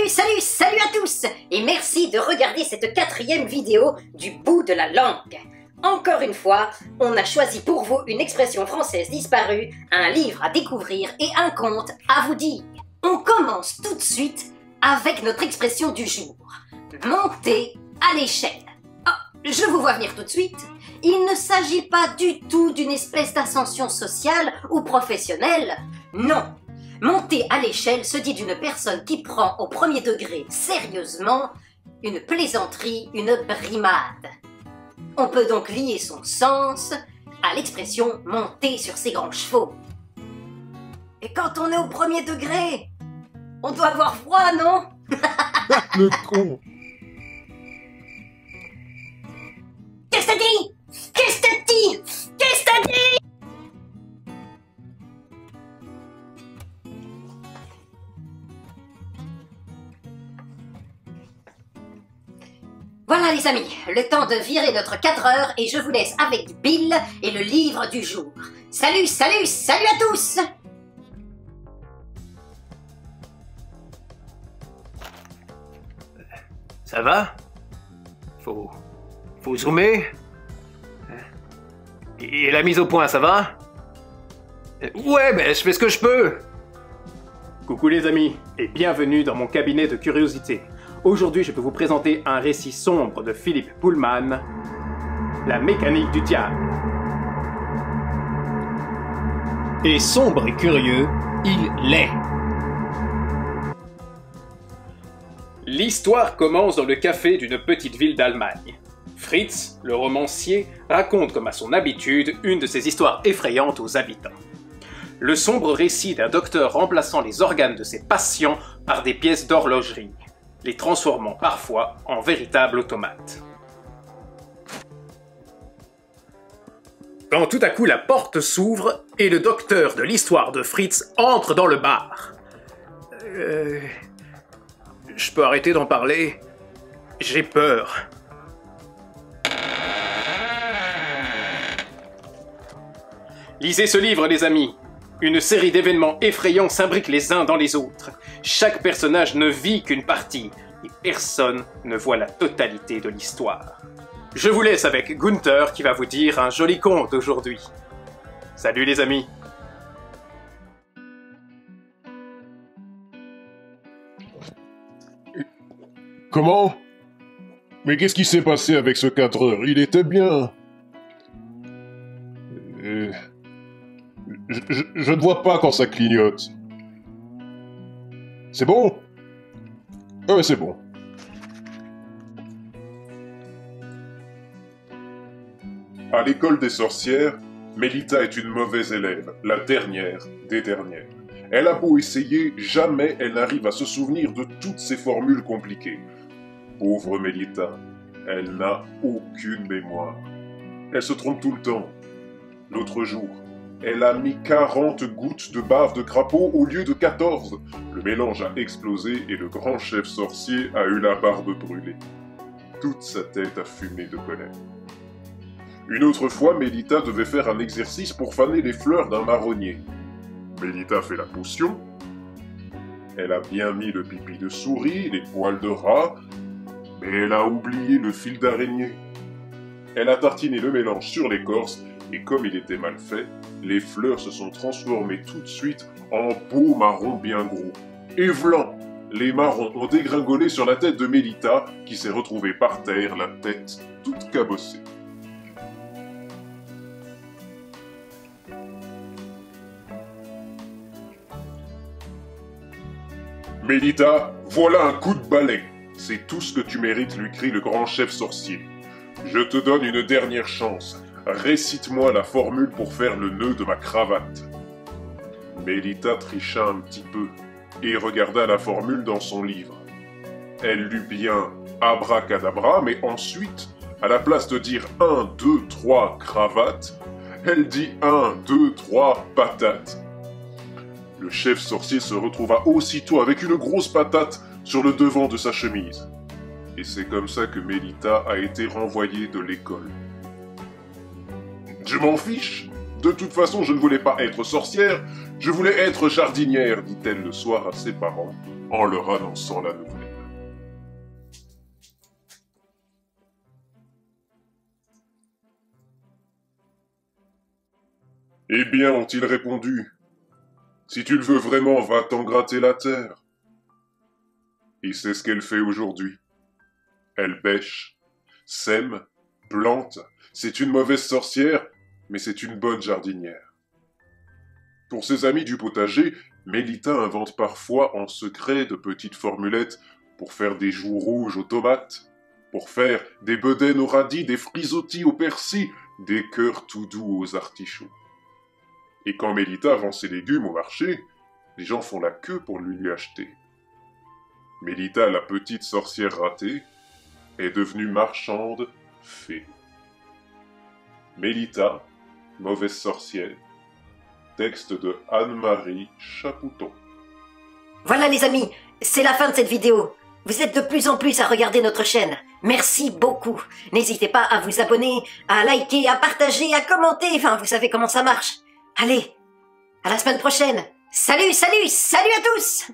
Salut à tous et merci de regarder cette 4e vidéo du bout de la langue. Encore une fois, on a choisi pour vous une expression française disparue, un livre à découvrir et un conte à vous dire. On commence tout de suite avec notre expression du jour, monter à l'échelle. Oh, je vous vois venir tout de suite, il ne s'agit pas du tout d'une espèce d'ascension sociale ou professionnelle, non. Monter à l'échelle se dit d'une personne qui prend au premier degré sérieusement une plaisanterie, une brimade. On peut donc lier son sens à l'expression monter sur ses grands chevaux. Et quand on est au premier degré, on doit avoir froid, non? Le con! Qu'est-ce que t'as dit? Qu'est-ce que t'as dit? Qu'est-ce que t'as dit? Voilà les amis, le temps de virer notre 4 heures et je vous laisse avec Bill et le livre du jour. Salut à tous! Ça va? Faut zoomer? Et la mise au point, ça va? Ouais, ben je fais ce que je peux! Coucou les amis, et bienvenue dans mon cabinet de curiosité. Aujourd'hui, je peux vous présenter un récit sombre de Philippe Pullman, La mécanique du diable. Et sombre et curieux, il l'est. L'histoire commence dans le café d'une petite ville d'Allemagne. Fritz, le romancier, raconte comme à son habitude une de ses histoires effrayantes aux habitants. Le sombre récit d'un docteur remplaçant les organes de ses patients par des pièces d'horlogerie, les transformant parfois en véritables automates. Quand tout à coup la porte s'ouvre et le docteur de l'histoire de Fritz entre dans le bar. Je peux arrêter d'en parler? J'ai peur. Lisez ce livre, les amis. Une série d'événements effrayants s'imbriquent les uns dans les autres. Chaque personnage ne vit qu'une partie, et personne ne voit la totalité de l'histoire. Je vous laisse avec Gunther qui va vous dire un joli conte aujourd'hui. Salut les amis! Comment? Mais qu'est-ce qui s'est passé avec ce 4 heures? Il était bien. Je ne vois pas quand ça clignote. C'est bon? Ah ouais, c'est bon. À l'école des sorcières, Mélita est une mauvaise élève, la dernière des dernières. Elle a beau essayer, jamais elle n'arrive à se souvenir de toutes ces formules compliquées. Pauvre Mélita, elle n'a aucune mémoire. Elle se trompe tout le temps. L'autre jour, elle a mis 40 gouttes de bave de crapaud au lieu de 14. Le mélange a explosé et le grand chef sorcier a eu la barbe brûlée. Toute sa tête a fumé de colère. Une autre fois, Mélita devait faire un exercice pour faner les fleurs d'un marronnier. Mélita fait la potion. Elle a bien mis le pipi de souris, les poils de rat, mais elle a oublié le fil d'araignée. Elle a tartiné le mélange sur l'écorce, et comme il était mal fait, les fleurs se sont transformées tout de suite en beaux marrons bien gros. Et vlan, les marrons ont dégringolé sur la tête de Mélita, qui s'est retrouvée par terre, la tête toute cabossée. Mélita, voilà un coup de balai. C'est tout ce que tu mérites, lui crie le grand chef sorcier. Je te donne une dernière chance. Récite-moi la formule pour faire le nœud de ma cravate. Mélita tricha un petit peu et regarda la formule dans son livre. Elle lut bien abracadabra, mais ensuite, à la place de dire 1, 2, 3 cravate, elle dit 1, 2, 3 patate. Le chef sorcier se retrouva aussitôt avec une grosse patate sur le devant de sa chemise. Et c'est comme ça que Mélita a été renvoyée de l'école. Je m'en fiche. De toute façon, je ne voulais pas être sorcière, je voulais être jardinière, dit-elle le soir à ses parents, en leur annonçant la nouvelle. Eh bien, ont-ils répondu, si tu le veux vraiment, va t'en gratter la terre. Et c'est ce qu'elle fait aujourd'hui. Elle bêche, sème, plante. C'est une mauvaise sorcière, mais c'est une bonne jardinière. Pour ses amis du potager, Mélita invente parfois en secret de petites formulettes pour faire des joues rouges aux tomates, pour faire des bedaines aux radis, des frisottis au persil, des cœurs tout doux aux artichauts. Et quand Mélita vend ses légumes au marché, les gens font la queue pour lui acheter. Mélita, la petite sorcière ratée, est devenue marchande fée. Mélita, mauvaise sorcière. Texte de Anne-Marie Chapouton. Voilà les amis, c'est la fin de cette vidéo. Vous êtes de plus en plus à regarder notre chaîne. Merci beaucoup. N'hésitez pas à vous abonner, à liker, à partager, à commenter. Enfin, vous savez comment ça marche. Allez, à la semaine prochaine. Salut, salut, salut à tous!